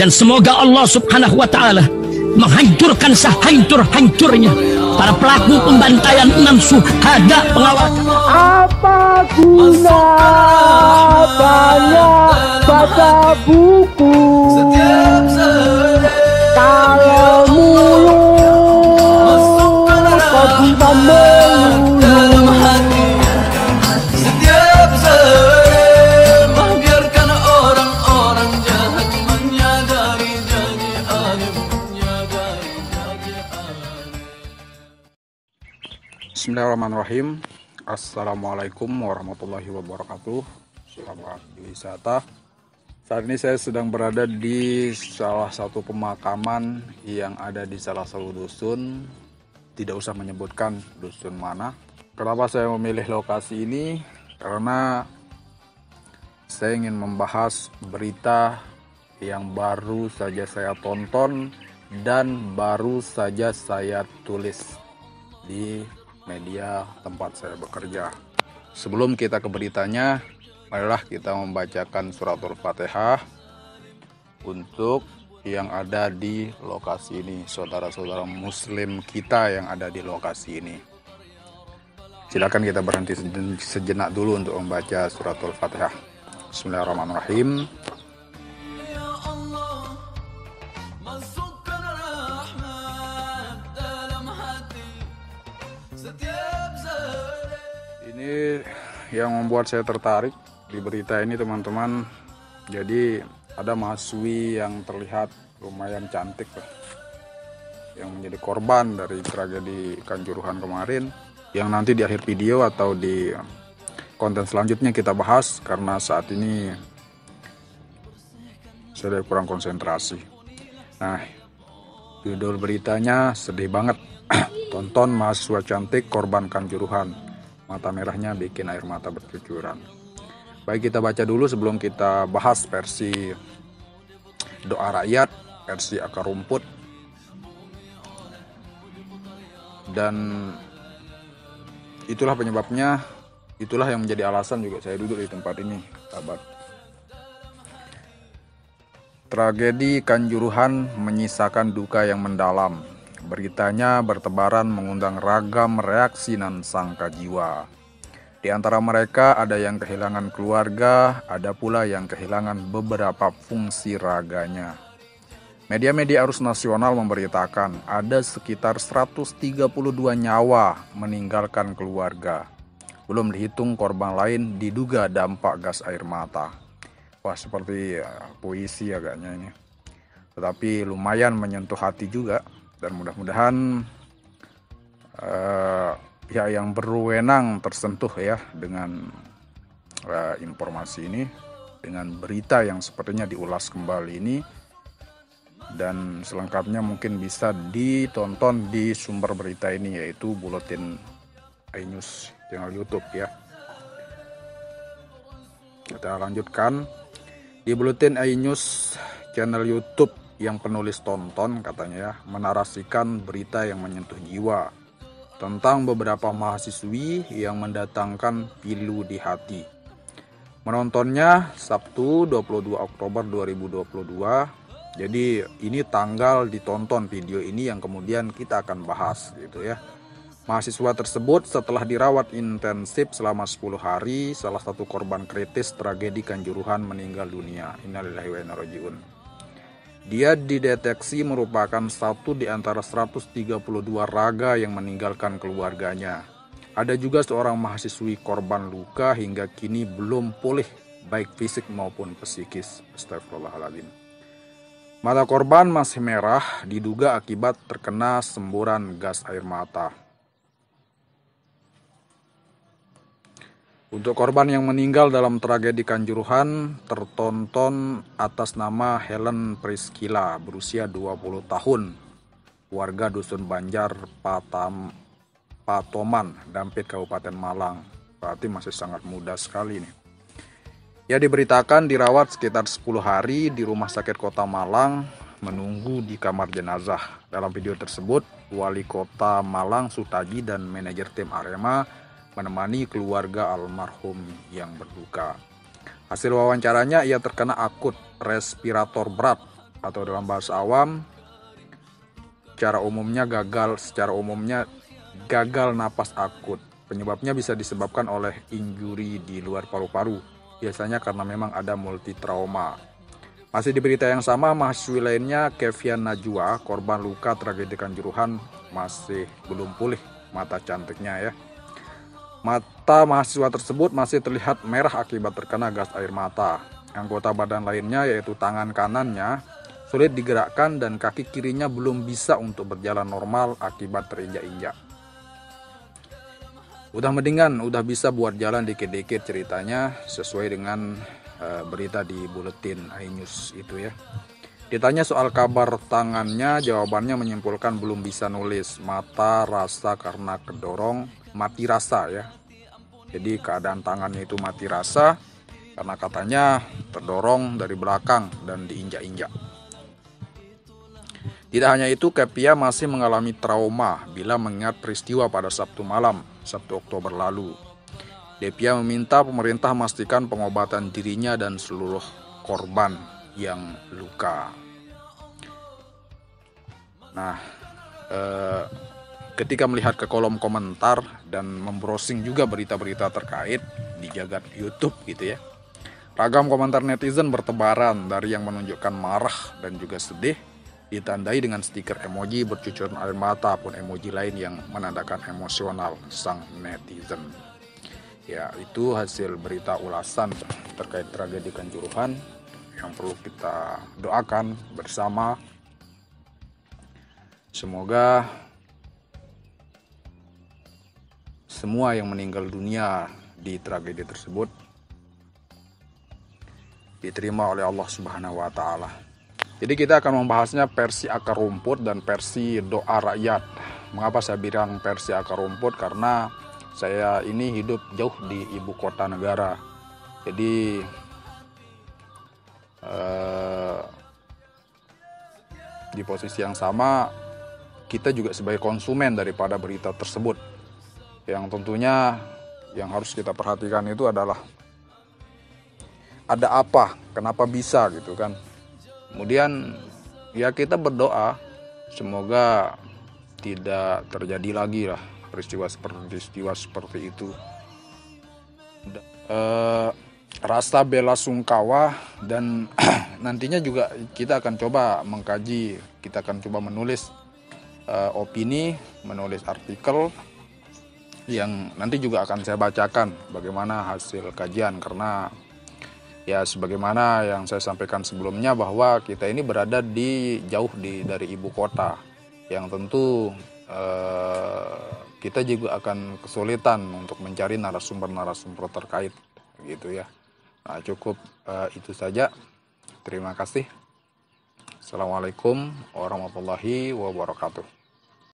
Dan semoga Allah Subhanahu wa Ta'ala menghancurkan sehancur-hancurnya para pelaku pembantaian 6 syuhada pengawal. Apa gunanya baca buku kalau mulut kau cuma melulu. Setiap sore membiarkan orang-orang jahat menyadari janji alim, menyadari janji alim. Bismillahirrahmanirrahim. Assalamualaikum warahmatullahi wabarakatuh. Selamat wisata. Saat ini saya sedang berada di salah satu pemakaman yang ada di salah satu dusun. Tidak usah menyebutkan dusun mana. Kenapa saya memilih lokasi ini? Karena saya ingin membahas berita yang baru saja saya tonton dan baru saja saya tulis di media tempat saya bekerja. Sebelum kita ke beritanya, marilah kita membacakan suratul Fatihah untuk yang ada di lokasi ini, saudara-saudara muslim kita yang ada di lokasi ini. Silakan kita berhenti sejenak dulu untuk membaca suratul Fatihah. Bismillahirrahmanirrahim. Ya Allah, masukkan rahmat dalam hati setiap sore. Ini yang membuat saya tertarik di berita ini, teman-teman. Jadi ada mahasiswi yang terlihat lumayan cantik yang menjadi korban dari tragedi Kanjuruhan kemarin, yang nanti di akhir video atau di konten selanjutnya kita bahas, karena saat ini saya kurang konsentrasi. Nah, judul beritanya sedih banget. Tonton mahasiswa cantik korban Kanjuruhan, mata merahnya bikin air mata bercucuran. Baik, kita baca dulu sebelum kita bahas versi doa rakyat, versi akar rumput. Dan itulah penyebabnya, itulah yang menjadi alasan juga saya duduk di tempat ini, sahabat. Tragedi Kanjuruhan menyisakan duka yang mendalam. Beritanya bertebaran mengundang ragam reaksi dan sangka jiwa. Di antara mereka ada yang kehilangan keluarga, ada pula yang kehilangan beberapa fungsi raganya. Media-media arus nasional memberitakan ada sekitar 132 nyawa meninggalkan keluarga. Belum dihitung korban lain diduga dampak gas air mata. Wah, seperti puisi agaknya ini. Tetapi lumayan menyentuh hati juga, dan mudah-mudahan pihak yang berwenang tersentuh ya dengan informasi ini, dengan berita yang sepertinya diulas kembali ini, dan selengkapnya mungkin bisa ditonton di sumber berita ini, yaitu Buletin iNews channel YouTube ya. Kita lanjutkan di Buletin iNews channel YouTube yang penulis tonton katanya ya, menarasikan berita yang menyentuh jiwa tentang beberapa mahasiswi yang mendatangkan pilu di hati. Menontonnya Sabtu 22 Oktober 2022. Jadi ini tanggal ditonton video ini yang kemudian kita akan bahas gitu ya. Mahasiswa tersebut setelah dirawat intensif selama 10 hari, salah satu korban kritis tragedi Kanjuruhan meninggal dunia. Innalillahi wa inna ilaihi raji'un. Dia dideteksi merupakan satu di antara 132 raga yang meninggalkan keluarganya. Ada juga seorang mahasiswi korban luka hingga kini belum pulih baik fisik maupun psikis. Astagfirullahaladzim. Mata korban masih merah, diduga akibat terkena semburan gas air mata. Untuk korban yang meninggal dalam tragedi Kanjuruhan tertonton atas nama Helen Priscilla, berusia 20 tahun, warga Dusun Banjar Patoman, Dampit, Kabupaten Malang. Berarti masih sangat muda sekali nih. Ia diberitakan dirawat sekitar 10 hari di Rumah Sakit Kota Malang, menunggu di kamar jenazah. Dalam video tersebut, Wali Kota Malang Sutaji dan manajer tim Arema menemani keluarga almarhum yang berduka. Hasil wawancaranya, ia terkena akut respirator berat atau dalam bahasa awam secara umumnya gagal napas akut. Penyebabnya bisa disebabkan oleh injuri di luar paru-paru, biasanya karena memang ada multitrauma. Masih di berita yang sama, mahasiswi lainnya Kevian Najwa, korban luka tragedi Kanjuruhan, masih belum pulih mata cantiknya ya. Mata mahasiswa tersebut masih terlihat merah akibat terkena gas air mata. Anggota badan lainnya yaitu tangan kanannya sulit digerakkan dan kaki kirinya belum bisa untuk berjalan normal akibat terinjak-injak. Udah mendingan, udah bisa buat jalan dikit-dikit ceritanya sesuai dengan berita di buletin iNews itu ya. Ditanya soal kabar tangannya, jawabannya menyimpulkan belum bisa nulis. Mata rasa karena kedorong, mati rasa ya. Jadi keadaan tangannya itu mati rasa karena katanya terdorong dari belakang dan diinjak-injak. Tidak hanya itu, Kepia masih mengalami trauma bila mengingat peristiwa pada Sabtu malam, Sabtu Oktober lalu. Depia meminta pemerintah memastikan pengobatan dirinya dan seluruh korban yang luka. Nah, ketika melihat ke kolom komentar dan membrowsing juga berita-berita terkait di jagat YouTube gitu ya, ragam komentar netizen bertebaran dari yang menunjukkan marah dan juga sedih, ditandai dengan stiker emoji bercucuran air mata pun emoji lain yang menandakan emosional sang netizen. Ya, itu hasil berita ulasan terkait tragedi Kanjuruhan yang perlu kita doakan bersama. Semoga semua yang meninggal dunia di tragedi tersebut diterima oleh Allah Subhanahu wa Ta'ala. Jadi kita akan membahasnya versi akar rumput dan versi doa rakyat. Mengapa saya bilang versi akar rumput? Karena saya ini hidup jauh di ibu kota negara. Jadi di posisi yang sama kita juga sebagai konsumen daripada berita tersebut. Yang tentunya yang harus kita perhatikan itu adalah ada apa, kenapa bisa gitu kan. Kemudian ya kita berdoa semoga tidak terjadi lagi lah peristiwa seperti itu. Rasa bela sungkawa dan nantinya juga kita akan coba mengkaji, kita akan coba menulis opini, menulis artikel yang nanti juga akan saya bacakan bagaimana hasil kajian, karena ya sebagaimana yang saya sampaikan sebelumnya bahwa kita ini berada jauh dari ibu kota, yang tentu kita juga akan kesulitan untuk mencari narasumber-narasumber terkait gitu ya. Nah, cukup itu saja. Terima kasih. Assalamualaikum warahmatullahi wabarakatuh.